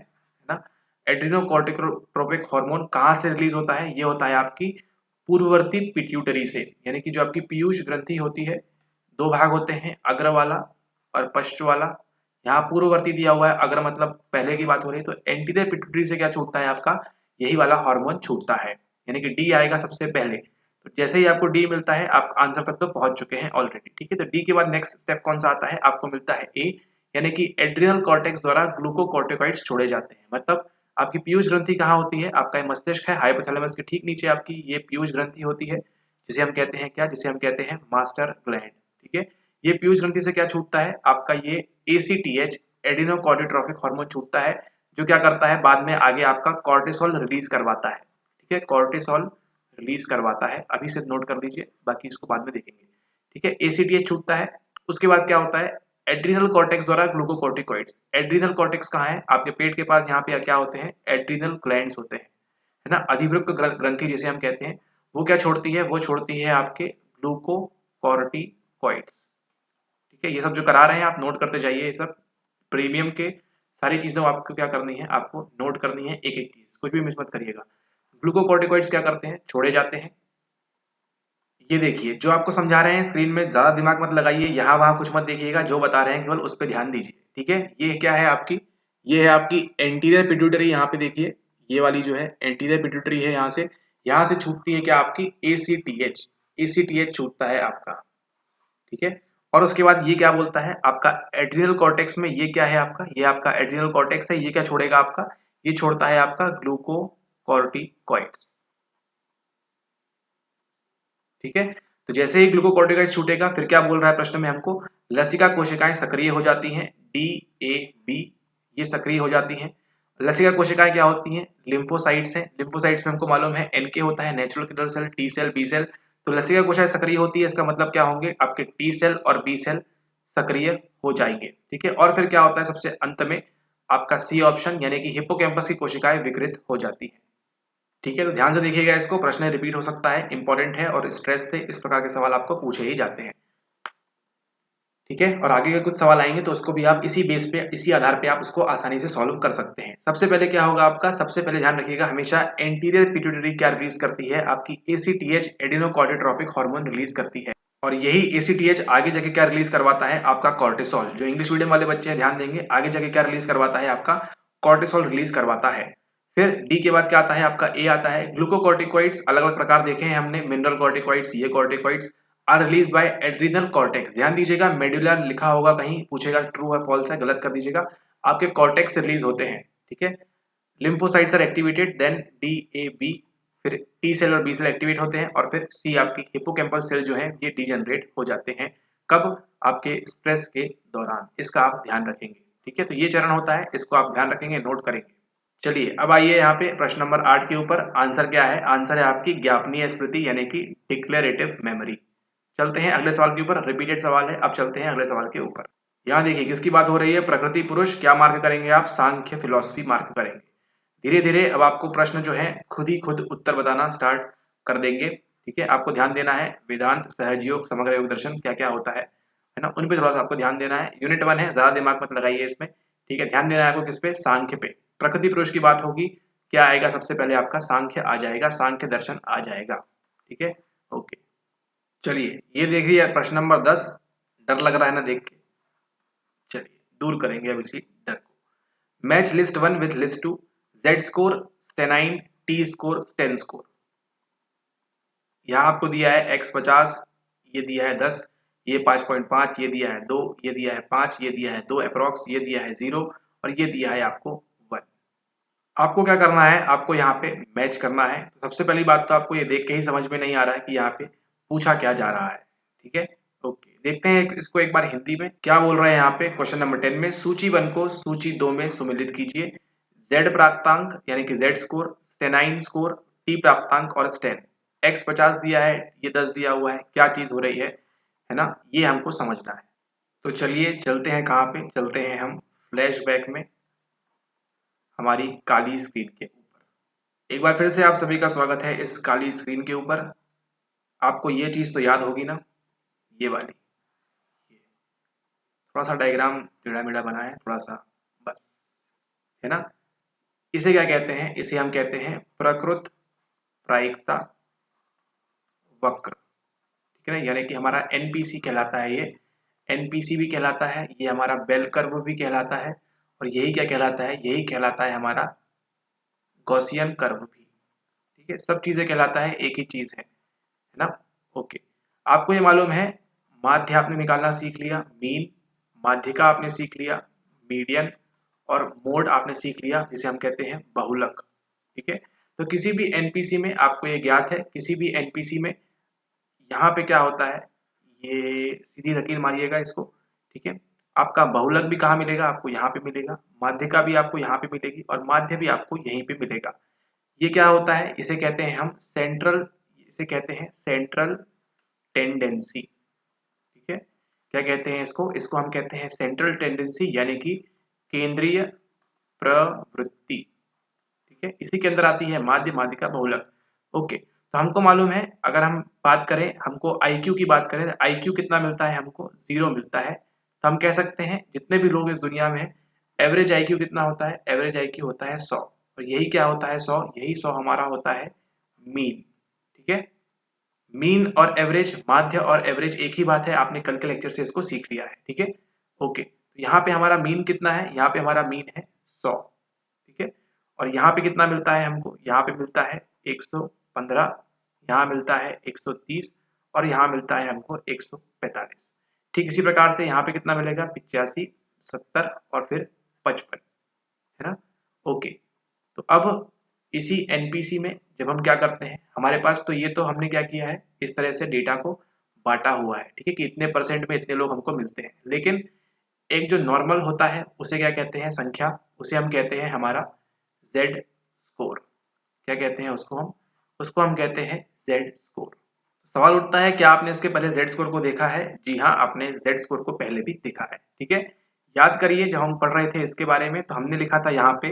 Speaker 1: ना। एड्रीनोकॉर्टिकोट्रोपिक हार्मोन कहाँ से रिलीज होता है, ये होता है आपकी पूर्ववर्ती पिट्यूटरी से, यानी कि जो आपकी पीयूष ग्रंथि होती है, दो भाग होते हैं, अग्र वाला और पश्च वाला। यहाँ पूर्ववर्ती दिया हुआ है, अग्र मतलब पहले की बात हो रही है, तो एंटीरियर पिट्यूटरी से क्या छूटता है आपका, यही वाला हार्मोन छूटता है, यानी कि डी आएगा सबसे पहले। तो जैसे ही आपको डी मिलता है, आप आंसर तक तो पहुंच चुके हैं ऑलरेडी, ठीक है। तो डी के बाद नेक्स्ट स्टेप कौन सा आता है, आपको मिलता है ए, यानी कि एड्रिनल कॉर्टेक्स द्वारा ग्लूकोकॉर्टिकॉइड्स छोड़े जाते हैं। मतलब आपकी पीयूष ग्रंथि कहाँ होती है, आपका मस्तिष्क है, हाइपोथैलेमस के ठीक नीचे आपकी ये पीयूष ग्रंथि होती है, जिसे हम कहते हैं क्या, जिसे हम कहते हैं मास्टर ग्लैंड, ठीक है। ये पीयूष ग्रंथि से क्या छूटता है, आपका ये ACTH एडिनोकॉर्टिट्रोपिक हार्मोन छूटता है, जो क्या करता है बाद में आगे आपका कॉर्टिसोल रिलीज करवाता है, ठीक है। कॉर्टिसोल रिलीज करवाता है, अभी से नोट कर लीजिए, बाकी इसको बाद में देखेंगे, ठीक है। ACTH छूटता है, उसके बाद क्या होता है, एड्रिनल कॉर्टेक्स द्वारा ग्लूकोकॉर्टिकॉइड्स। एड्रिनल कॉर्टेक्स कहाँ है, आपके पेट के पास, यहाँ पे क्या होते हैं, एड्रिनल ग्लैंड्स होते हैं, है ना, अधिवृक्क ग्रंथि जिसे हम कहते हैं। वो क्या छोड़ती है, वो छोड़ती है आपके ग्लूकोकॉर्टिकॉइड्स, ठीक है। ये सब जो करा रहे हैं आप नोट करते जाइए, ये सब प्रीमियम के सारी चीजें आपको क्या करनी है, आपको नोट करनी है, एक एक चीज कुछ भी मिस मत करिएगा। ग्लूकोकॉर्टिकॉइड्स क्या करते हैं, छोड़े जाते हैं। ये देखिए जो आपको समझा रहे हैं स्क्रीन में, ज्यादा दिमाग मत लगाइए, यहाँ वहां कुछ मत देखिएगा, जो बता रहे हैं केवल उस पर ध्यान दीजिए, ठीक है। ये क्या है आपकी, ये है आपकी एंटीरियर पिट्यूटरी, यहाँ पे देखिए ये वाली जो है एंटीरियर पिट्यूटरी है, यहाँ से छूटती है क्या आपकी ACTH छूटता है आपका, ठीक है। और उसके बाद ये क्या बोलता है आपका एड्रिनल कॉर्टेक्स में, ये क्या है आपका, ये आपका एड्रिनल कॉर्टेक्स है, ये क्या छोड़ेगा आपका, ये छोड़ता है आपका ग्लूकोकॉर्टिकॉइड्स, ठीक है। तो जैसे ही ग्लूकोकॉर्टिकॉइड छूटेगा, फिर क्या बोल रहा है प्रश्न में हमको, लसिका कोशिकाएं सक्रिय हो जाती हैं, DAB, ये सक्रिय हो जाती हैं। लसिका कोशिकाएं क्या होती हैं? लिम्फोसाइट्स हैं। लिम्फोसाइट्स में हमको मालूम है एनके होता है, natural killer cell, T cell, B cell. तो लसिका कोशिकाएं सक्रिय होती है, इसका मतलब क्या होंगे? आपके टी सेल और बी सेल सक्रिय हो जाएंगे, ठीक है। और फिर क्या होता है सबसे अंत में? आपका सी ऑप्शन यानी कि हिप्पोकैम्पस की कोशिकाएं विकृत हो जाती है, ठीक है। तो ध्यान से देखिएगा इसको, प्रश्न रिपीट हो सकता है, इंपॉर्टेंट है और स्ट्रेस से इस प्रकार के सवाल आपको पूछे ही जाते हैं, ठीक है। और आगे के कुछ सवाल आएंगे तो उसको भी आप इसी बेस पे, इसी आधार पे आप उसको आसानी से सॉल्व कर सकते हैं। सबसे पहले क्या होगा आपका? सबसे पहले ध्यान रखिएगा, हमेशा एंटीरियर पिट्यूटरी क्या रिलीज करती है? आपकी एसीटीएच, एडिनोकॉर्टियोट्रोपिक हार्मोन रिलीज करती है। और यही एसीटीएच आगे जाके क्या रिलीज करवाता है? आपका कॉर्टिसोल। जो इंग्लिश मीडियम वाले बच्चे हैं ध्यान देंगे, आगे जाके क्या रिलीज करवाता है? आपका कॉर्टिसोल रिलीज करवाता है। फिर डी के बाद क्या आता है? आपका ए आता है ग्लूकोकॉर्टिकॉइड्स। अलग अलग प्रकार देखे हैं हमने, मिनरल कॉर्टिकॉइड्स, ये corticoids are release by adrenal cortex. ध्यान दीजिएगा, मेडुलर लिखा होगा कहीं, पूछेगा ट्रू है फॉल्स है, गलत कर दीजिएगा। आपके कॉर्टेक्स से रिलीज होते हैं, ठीक है। Lymphocytes are activated, then D A B, फिर टी सेल और बी सेल एक्टिवेट होते हैं, और फिर सी आपकी हिप्पोकैम्पल सेल जो है ये डीजनरेट हो जाते हैं। कब? आपके स्ट्रेस के दौरान। इसका आप ध्यान रखेंगे, ठीक है। तो ये चरण होता है, इसको आप ध्यान रखेंगे, नोट करेंगे। चलिए अब आइए यहाँ पे प्रश्न नंबर 8 के ऊपर। आंसर क्या है? आंसर है आपकी ज्ञापनीय स्मृति यानी कि डिक्लेरेटिव मेमोरी। चलते हैं अगले सवाल के ऊपर, रिपीटेड सवाल है। अब चलते हैं अगले सवाल के ऊपर। यहाँ देखिए किसकी बात हो रही है? प्रकृति पुरुष। क्या मार्क करेंगे आप? सांख्य फिलॉसफी मार्क करेंगे। धीरे धीरे अब आपको प्रश्न जो है खुद उत्तर बताना स्टार्ट कर देंगे, ठीक है। आपको ध्यान देना है वेदांत, सहजयोग, समग्र योग दर्शन क्या क्या होता है ना, उन पे थोड़ा सा आपको ध्यान देना है। यूनिट 1 है, ज्यादा दिमाग मत लगाइए इसमें, ठीक है। ध्यान देना है आपको किस पे? सांख्य पे। प्रकृति पुरुष की बात होगी, क्या आएगा? सबसे पहले आपका सांख्य आ जाएगा, सांख्य दर्शन आ जाएगा, ठीक है। ओके, चलिए ये देखिए प्रश्न नंबर 10। डर लग रहा है ना देख के? चलिए दूर करेंगे अब इसी डर को। Match list 1 with list 2, Z score, stanine, T score, sten score. यहाँ आपको दिया है x 50, ये दिया है 10, ये 5.5, ये दिया है 2, ये दिया है 5, ये दिया है 2 अप्रोक्स, ये दिया है 0 और ये दिया है आपको 1। आपको क्या करना है? आपको यहाँ पे मैच करना है। तो सबसे पहली बात तो आपको ये देख के ही समझ में नहीं आ रहा है कि यहाँ पे पूछा क्या जा रहा है, ठीक है। ओके, देखते हैं इसको एक बार हिंदी में क्या बोल रहे हैं यहाँ पे। क्वेश्चन नंबर 10 में सूची 1 को सूची 2 में सुमिलित कीजिए। जेड प्राप्तांक यानी कि जेड स्कोर, स्टेनाइन स्कोर, टी प्राप्तांक और स्टेन। x 50 दिया है, ये 10 दिया हुआ है, क्या चीज हो रही है ना, ये हमको समझना है। तो चलिए चलते हैं, कहाँ पे चलते हैं हम? फ्लैशबैक में, हमारी काली स्क्रीन के ऊपर। एक बार फिर से आप सभी का स्वागत है इस काली स्क्रीन के ऊपर। आपको ये चीज तो याद होगी ना, ये वाली, ये थोड़ा सा डायग्राम टेढ़ा मेढ़ा बना है थोड़ा सा, बस, है ना। इसे क्या कहते हैं? इसे हम कहते हैं प्रकृत प्रायिकता वक्र, ठीक है ना। यानी कि हमारा एनपीसी कहलाता है, ये एनपीसी भी कहलाता है, ये हमारा बेल कर्व भी कहलाता है, और यही क्या कहलाता है? यही कहलाता है हमारा गॉसियन कर्व भी, ठीक है। सब चीजें कहलाता है, एक ही चीज है ना। ओके, आपको ये मालूम है माध्य आपने निकालना सीख लिया, मीन, माध्यिका आपने सीख लिया, मीडियन, और मोड आपने सीख लिया जिसे हम कहते हैं बहुलक, ठीक है। तो किसी भी एनपीसी में आपको ये ज्ञात है, किसी भी एनपीसी में यहाँ पे क्या होता है, ये सीधी लकीर मारिएगा इसको, ठीक है। आपका बहुलक भी कहाँ मिलेगा? आपको यहाँ पे मिलेगा। माध्यिका भी आपको यहाँ पे मिलेगी और माध्य भी आपको यहीं पे मिलेगा। ये क्या होता है? इसे कहते हैं हम सेंट्रल, इसे कहते हैं सेंट्रल टेंडेंसी, ठीक है। क्या कहते हैं इसको? इसको हम कहते हैं सेंट्रल टेंडेंसी यानी कि केंद्रीय प्रवृत्ति, ठीक है। इसी के अंदर आती है माध्य, माध्यिका, बहुलक। ओके, तो हमको मालूम है, अगर हम बात करें, हमको आईक्यू की बात करें, आईक्यू कितना मिलता है? हमको 0 मिलता है। तो हम कह सकते हैं जितने भी लोग इस दुनिया में हैं, एवरेज आईक्यू कितना होता है? एवरेज आईक्यू होता है 100, और यही क्या होता है? 100, यही 100 हमारा होता है मीन, ठीक है। मीन और एवरेज, माध्य और एवरेज एक ही बात है, आपने कल के लेक्चर से इसको सीख लिया है, ठीक है। ओके, तो यहाँ पे हमारा मीन कितना है? यहाँ पे हमारा मीन है 100, ठीक है। और यहाँ पे कितना मिलता है हमको? यहाँ पे मिलता है 115, यहाँ मिलता है 130 और यहाँ मिलता है हमको 145। ठीक इसी प्रकार से यहाँ पे कितना मिलेगा? 85, 70 और फिर 55, है ना। ओके, तो अब इसी एनपीसी में जब हम क्या करते हैं, हमारे पास तो ये तो हमने क्या किया है, इस तरह से डेटा को बांटा हुआ है, ठीक है, कि इतने परसेंट में इतने लोग हमको मिलते हैं। लेकिन एक जो नॉर्मल होता है उसे क्या कहते हैं? संख्या, उसे हम कहते हैं हमारा जेड स्कोर। क्या कहते हैं उसको हम कहते हैं जेड स्कोर। सवाल उठता है क्या आपने इसके पहले जेड स्कोर को देखा है? जी हाँ, आपने जेड स्कोर को पहले भी देखा है। ठीक है, याद करिए जब हम पढ़ रहे थे इसके बारे में तो हमने लिखा था यहाँ पे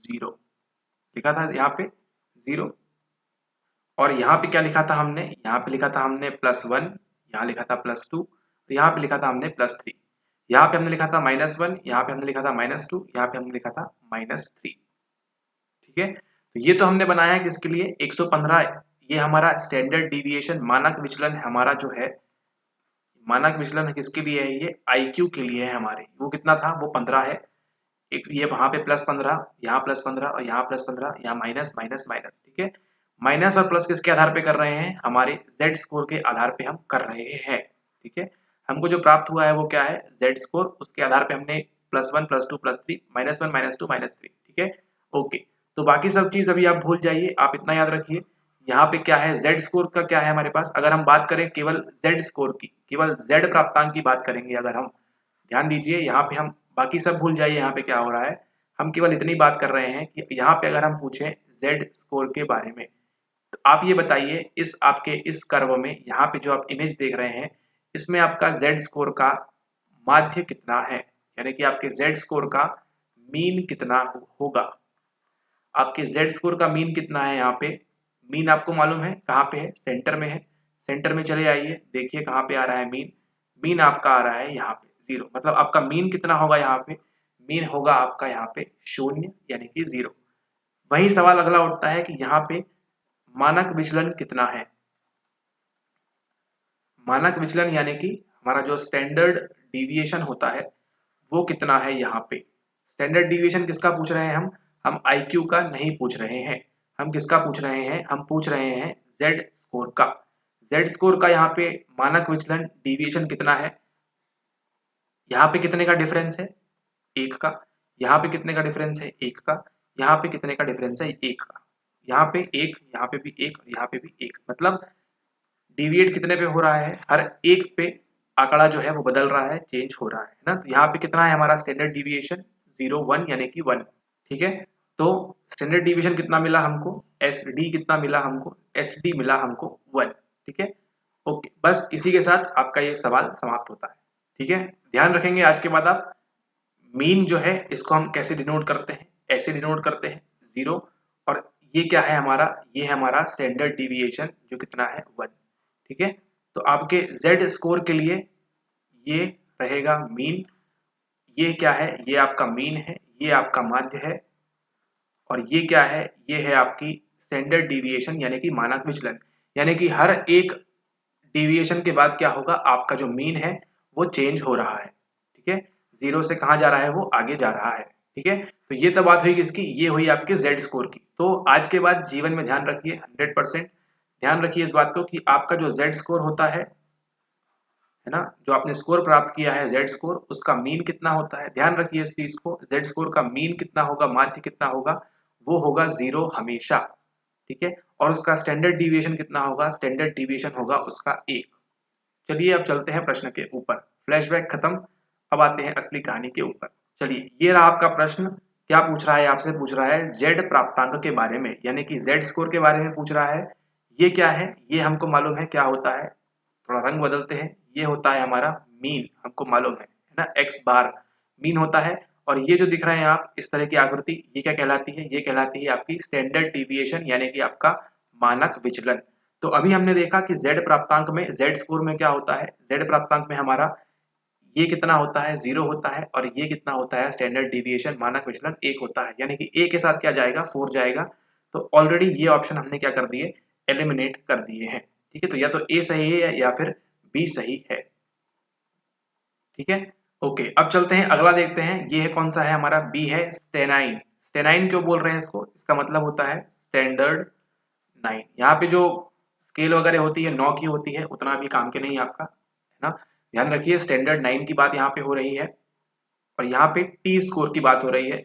Speaker 1: 0, लिखा था यहाँ पे 0, और यहाँ पे क्या लिखा था हमने? यहाँ पे लिखा था हमने +1, यहाँ लिखा था +2, यहाँ पे लिखा था हमने +3, यहाँ पे हमने लिखा था -1, यहाँ पे हमने लिखा था -2, यहाँ पे हमने लिखा था -3। ठीक है, तो ये तो हमने बनाया है किसके लिए? 115। ये हमारा स्टैंडर्ड डिविएशन मानक विचलन हमारा जो है, मानक विचलन किसके लिए है? ये IQ के लिए है हमारे। वो कितना था? वो 15 है। एक ये वहां पे +15, यहाँ +15 और यहाँ +15, यहाँ माइनस माइनस माइनस। ठीक है, माइनस और प्लस किसके आधार पे कर रहे हैं? हमारे जेड स्कोर के आधार पे हम कर रहे हैं। ठीक है, हमको जो प्राप्त हुआ है वो क्या है? Z score. उसके आधार पे हमने +1 +2 +3 -1 -2 -3। ठीक है, ओके। तो बाकी सब चीज अभी आप भूल जाइए, आप इतना याद रखिए यहाँ पे क्या है, जेड स्कोर का क्या है हमारे पास। अगर हम बात करें केवल जेड स्कोर की, केवल जेड प्राप्तांक की बात करेंगे अगर हम, ध्यान दीजिए यहाँ पे हम बाकी सब भूल जाइए। यहाँ पे क्या हो रहा है, हम केवल इतनी बात कर रहे हैं कि यहाँ पे अगर हम पूछें जेड स्कोर के बारे में, तो आप ये बताइए इस आपके इस कर्व में यहाँ पे जो आप इमेज देख रहे हैं, इसमें आपका जेड स्कोर का माध्य कितना है? यानी कि आपके जेड स्कोर का मीन कितना होगा? आपके जेड स्कोर का मीन कितना है? यहाँ पे मीन आपको मालूम है कहाँ पे है? सेंटर में है। सेंटर में चले आइए, देखिए कहाँ पे आ रहा है मीन। मीन आपका आ रहा है यहाँ पे 0, मतलब आपका मीन कितना होगा यहाँ पे? मीन होगा आपका यहाँ पे 0 यानी कि 0। वही सवाल अगला उठता है कि यहाँ पे मानक विचलन कितना है? मानक विचलन यानी कि हमारा जो स्टैंडर्ड डिविएशन होता है वो कितना है यहाँ पे? स्टैंडर्ड डिविएशन किसका पूछ रहे हैं हम IQ का नहीं पूछ रहे हैं। हम किसका पूछ रहे हैं? हम पूछ रहे हैं जेड स्कोर का। जेड स्कोर का यहाँ पे मानक विचलन डिविएशन कितना है? यहाँ पे कितने का डिफरेंस है? 1 का। यहाँ पे कितने का डिफरेंस है? 1 का। यहाँ पे कितने का डिफरेंस है? 1 का। यहाँ पे 1, यहाँ पे भी 1, यहाँ पे भी 1, मतलब डिविएट कितने पे हो रहा है? हर एक पे आंकड़ा जो है वो बदल रहा है, चेंज हो रहा है ना। तो यहाँ पे कितना है हमारा स्टैंडर्ड डिविएशन? 0 1 यानी कि 1। ठीक है, तो स्टैंडर्ड डिविएशन कितना मिला हमको? SD कितना मिला हमको? SD मिला हमको 1। ठीक है, ओके। बस इसी के साथ आपका ये सवाल समाप्त होता है। ठीक है, ध्यान रखेंगे आज के बाद आप मीन जो है इसको हम कैसे डिनोट करते हैं? ऐसे डिनोट करते हैं 0, और ये क्या है हमारा? ये है हमारा स्टैंडर्ड डिविएशन जो कितना है? 1। ठीक है, तो आपके जेड स्कोर के लिए ये रहेगा मीन। ये क्या है? ये आपका मीन है, ये आपका माध्य है, और ये क्या है? ये है आपकी स्टैंडर्ड डिविएशन यानी कि मानक विचलन। यानी कि हर एक डिविएशन के बाद क्या होगा? आपका जो मीन है वो चेंज हो रहा है। ठीक है, 0 से कहाँ जा रहा है? वो आगे जा रहा है। ठीक है, तो ये तो बात हुई किसकी? ये हुई आपके जेड स्कोर की। तो आज के बाद जीवन में ध्यान रखिए, 100% ध्यान रखिए इस बात को कि आपका जो जेड स्कोर होता है ना, जो आपने स्कोर प्राप्त किया है जेड स्कोर, उसका मीन कितना होता है? ध्यान रखिए इस चीज को, जेड स्कोर का मीन कितना होगा, माध्य कितना होगा? वो होगा 0 हमेशा। ठीक है, और उसका स्टैंडर्ड डिविएशन कितना होगा? स्टैंडर्ड डिविएशन होगा उसका 1। चलिए अब चलते हैं प्रश्न के ऊपर। फ्लैशबैक खत्म, अब आते हैं असली कहानी के ऊपर। चलिए, ये रहा आपका प्रश्न। क्या पूछ रहा है? आपसे पूछ रहा है जेड प्राप्तांक के बारे में, यानी कि जेड स्कोर के बारे में पूछ रहा है। ये क्या है? ये हमको मालूम है क्या होता है। थोड़ा रंग बदलते हैं। ये होता है हमारा मीन, हमको मालूम है ना, x बार मीन होता है। और ये जो दिख रहे हैं आप इस तरह की आकृति, ये क्या कहलाती है? ये कहलाती है आपकी स्टैंडर्ड डिविएशन यानी कि आपका मानक विचलन। तो अभी हमने देखा कि z प्राप्तांक में, z स्कोर में क्या होता है? z प्राप्तांक में हमारा ये कितना होता है? 0 होता है, और ये कितना होता है? स्टैंडर्ड डिविएशन मानक विचलन 1 होता है, यानी कि a के साथ क्या जाएगा? 4 जाएगा। तो ऑलरेडी ये ऑप्शन हमने क्या कर दिए? एलिमिनेट कर दिए हैं। ठीक है, तो या तो a सही है या फिर b सही है। ठीक है, ओके। अब चलते हैं अगला देखते हैं। ये है कौन सा है हमारा? b है स्टेनाइन। स्टेनाइन क्यों बोल रहे हैं इसको? इसका मतलब होता है स्टैंडर्ड 9। यहाँ पे जो स्केल वगैरह होती है 9 की होती है, उतना भी काम के नहीं आपका, है ना। ध्यान रखिए स्टैंडर्ड 9 की बात यहाँ पे हो रही है, और यहाँ पे टी स्कोर की बात हो रही है,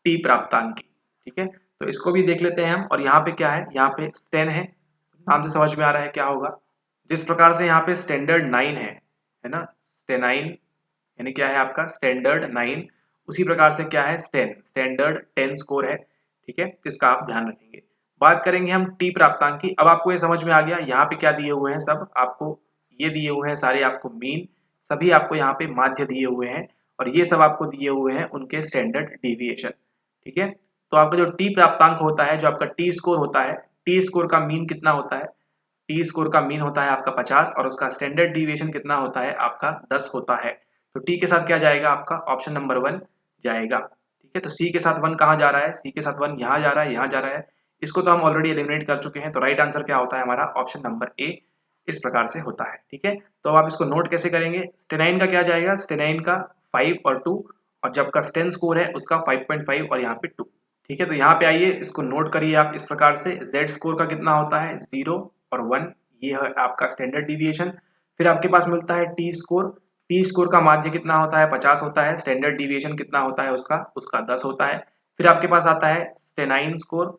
Speaker 1: टी प्राप्तांक की। ठीक है, तो इसको भी देख लेते हैं हम। और यहाँ पे क्या है? यहाँ पे स्टेन है, नाम से समझ में आ रहा है क्या होगा। जिस प्रकार से यहाँ पे स्टैंडर्ड 9 है ना, स्टेनाइन यानी क्या है आपका? स्टैंडर्ड 9। उसी प्रकार से क्या है? स्टेन, स्टैंडर्ड 10 स्कोर है। ठीक है, तो इसका आप ध्यान रखेंगे। बात करेंगे हम टी प्राप्तांक की। अब आपको ये समझ में आ गया यहाँ पे क्या दिए हुए हैं, सब आपको ये दिए हुए हैं सारे, आपको मीन सभी आपको यहाँ पे माध्य दिए हुए हैं और ये सब आपको दिए हुए हैं उनके स्टैंडर्ड डिविएशन। ठीक है, तो आपका जो टी प्राप्तांक होता है, जो आपका टी स्कोर होता है, टी स्कोर का मीन कितना होता है, टी स्कोर का मीन होता है आपका 50 और उसका स्टैंडर्ड डिविएशन कितना होता है आपका 10 होता है। तो टी के साथ क्या जाएगा आपका, ऑप्शन नंबर 1 जाएगा। ठीक है, तो सी के साथ 1 कहाँ जा रहा है, सी के साथ 1 यहाँ जा रहा है, यहाँ जा रहा है, इसको तो हम ऑलरेडी एलिमिनेट कर चुके हैं। तो राइट आंसर क्या होता है हमारा, ऑप्शन नंबर ए इस प्रकार से होता है। ठीक है, तो अब आप इसको नोट कैसे करेंगे, स्टेनाइन का क्या जाएगा, स्टेनाइन का 5 और 2 और जब का स्टेन स्कोर है उसका 5.5 और यहाँ पे 2। ठीक है, तो यहाँ पे आइए इसको नोट करिए आप इस प्रकार से, जेड स्कोर का कितना होता है 0 और 1, ये है आपका स्टैंडर्ड डिविएशन। फिर आपके पास मिलता है टी स्कोर, टी स्कोर का माध्य कितना होता है 50 होता है, स्टैंडर्ड डिविएशन कितना होता है उसका 10 होता है। फिर आपके पास आता है स्टेनाइन स्कोर,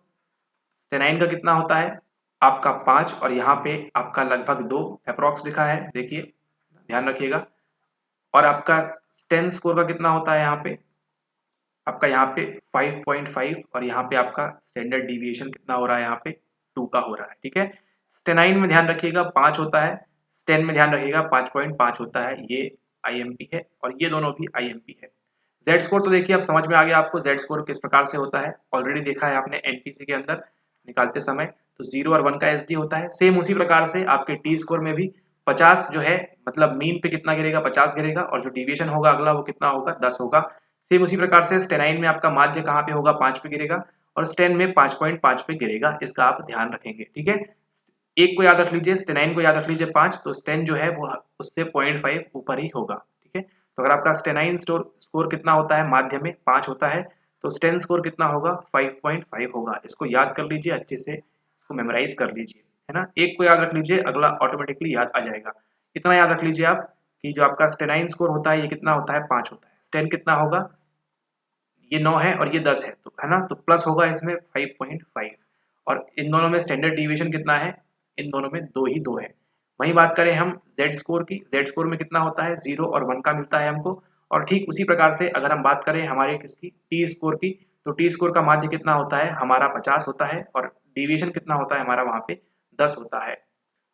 Speaker 1: स्टेनाइन का कितना होता है आपका 5 और यहाँ पे आपका लगभग 2 अप्रॉक्स लिखा है, देखिए ध्यान रखिएगा। और आपका स्टेन स्कोर का कितना होता है यहाँ पे आपका, यहाँ पे 5.5 और यहाँ पे आपका स्टैंडर्ड डिविएशन कितना हो रहा है यहाँ पे 2 का हो रहा है। ठीक है, स्टेनाइन में ध्यान रखिएगा 5 होता है, स्टेन में ध्यान रखिएगा 5.5 होता है, ये आईएमपी है और ये दोनों भी आईएमपी है। जेड स्कोर तो देखिए अब समझ में आ गया आपको, जेड स्कोर किस प्रकार से होता है, ऑलरेडी देखा है आपने एनपीसी के अंदर निकालते समय। तो 0 और 1 का एसडी होता है। सेम उसी प्रकार से आपके टी स्कोर में भी 50 जो है मतलब मीन पे कितना गिरेगा 50 गिरेगा और जो डिविएशन होगा अगला वो कितना होगा 10 होगा। सेम उसी प्रकार से स्टेनाइन में आपका माध्य कहाँ पे होगा 5 पे गिरेगा और स्टेन में 5.5 पे गिरेगा, इसका आप ध्यान रखेंगे। ठीक है, एक को याद रख लीजिए, स्टेनाइन को याद रख लीजिए 5, तो स्टेन जो है वो उससे 0.5 ऊपर ही होगा। ठीक है, तो अगर आपका स्टेनाइन स्कोर कितना होता है माध्य में 5 होता है तो स्टेन स्कोर कितना होगा 5.5 होगा। इसको याद कर लीजिए अच्छे से, इसको मेमोराइज कर लीजिए, है ना। एक को याद रख लीजिए, अगला ऑटोमेटिकली याद आ जाएगा। इतना याद रख लीजिए आप कि जो आपका स्टेनाइन स्कोर होता है ये कितना होता है 5 होता है, स्टेन कितना होगा ये 9 है और ये 10 है, तो है ना, तो प्लस होगा इसमें 5.5 और इन दोनों में स्टैंडर्ड डिविएशन कितना है, इन दोनों में 2 ही 2 है। वहीं बात करें हम जेड स्कोर की, जेड स्कोर में कितना होता है 0 और 1 का मिलता है हमको। और ठीक उसी प्रकार से अगर हम बात करें हमारे किसकी टी स्कोर की, तो टी स्कोर का माध्य कितना होता है हमारा 50 होता है और डिविएशन कितना होता है हमारा वहां पे 10 होता है।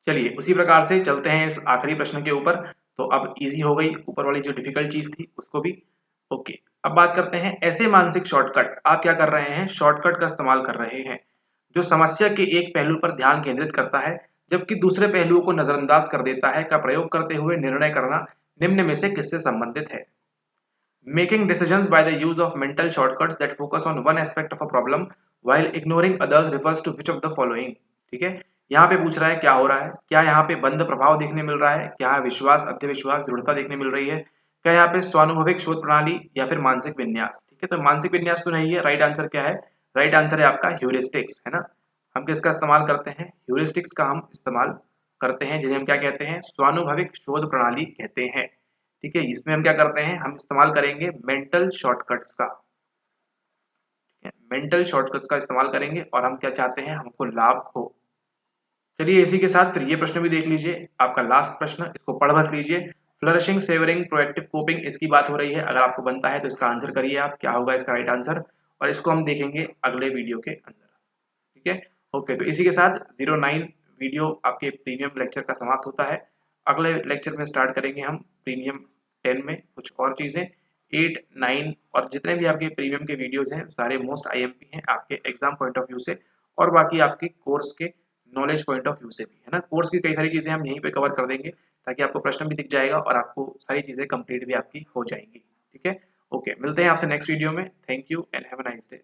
Speaker 1: चलिए उसी प्रकार से चलते हैं इस आखिरी प्रश्न के ऊपर। तो अब इजी हो गई, ऊपर वाली जो डिफिकल्ट चीज थी उसको भी। ओके, अब बात करते हैं ऐसे मानसिक शॉर्टकट। आप क्या कर रहे हैं, शॉर्टकट का इस्तेमाल कर रहे हैं जो समस्या के एक पहलू पर ध्यान केंद्रित करता है जबकि दूसरे पहलुओं को नजरअंदाज कर देता है, का प्रयोग करते हुए निर्णय करना निम्न में से किससे संबंधित है। Making decisions by the use of mental shortcuts that focus on one aspect of a problem while ignoring others refers to which of the following। ठीक है, यहाँ पे पूछ रहा है क्या हो रहा है, क्या यहाँ पे बंद प्रभाव देखने मिल रहा है, क्या विश्वास अध्यविश्वास दृढ़ता देखने मिल रही है, क्या यहाँ पे स्वानुभविक शोध प्रणाली या फिर मानसिक विन्यास। ठीक है, तो मानसिक विन्यास तो नहीं है, राइट आंसर क्या है, राइट आंसर है आपका ह्यूरिस्टिक्स, है ना। हम किसका इस्तेमाल करते हैं, ह्यूरिस्टिक्स का हम इस्तेमाल करते हैं, जिन्हें हम क्या कहते हैं स्वानुभविक शोध प्रणाली कहते हैं। ठीक है, इसमें हम क्या करते हैं, हम इस्तेमाल करेंगे मेंटल शॉर्टकट्स का, मेंटल शॉर्टकट्स का इस्तेमाल करेंगे और हम क्या चाहते हैं हमको लाभ हो। चलिए इसी के साथ फिर ये प्रश्न भी देख लीजिए, आपका लास्ट प्रश्न, इसको पढ़ बस लीजिए। फ्लरिशिंग सेवरिंग प्रोएक्टिव कोपिंग, इसकी बात हो रही है। अगर आपको बनता है तो इसका आंसर करिए आप, क्या होगा इसका राइट आंसर, और इसको हम देखेंगे अगले वीडियो के अंदर। ठीक है, ओके, तो इसी के साथ 09 वीडियो आपके प्रीमियम लेक्चर का समाप्त होता है। अगले लेक्चर में स्टार्ट करेंगे हम प्रीमियम 10 में कुछ और चीजें। 8, 9 और जितने भी आपके प्रीमियम के वीडियोस हैं सारे मोस्ट आईएमपी हैं आपके एग्जाम पॉइंट ऑफ व्यू से और बाकी आपके कोर्स के नॉलेज पॉइंट ऑफ व्यू से भी, है ना। कोर्स की कई सारी चीजें हम यहीं पे कवर कर देंगे ताकि आपको प्रश्न भी दिख जाएगा और आपको सारी चीजें कंप्लीट भी आपकी हो जाएंगी। ठीक है, ओके, मिलते हैं आपसे नेक्स्ट वीडियो में। Thank you and have a nice day.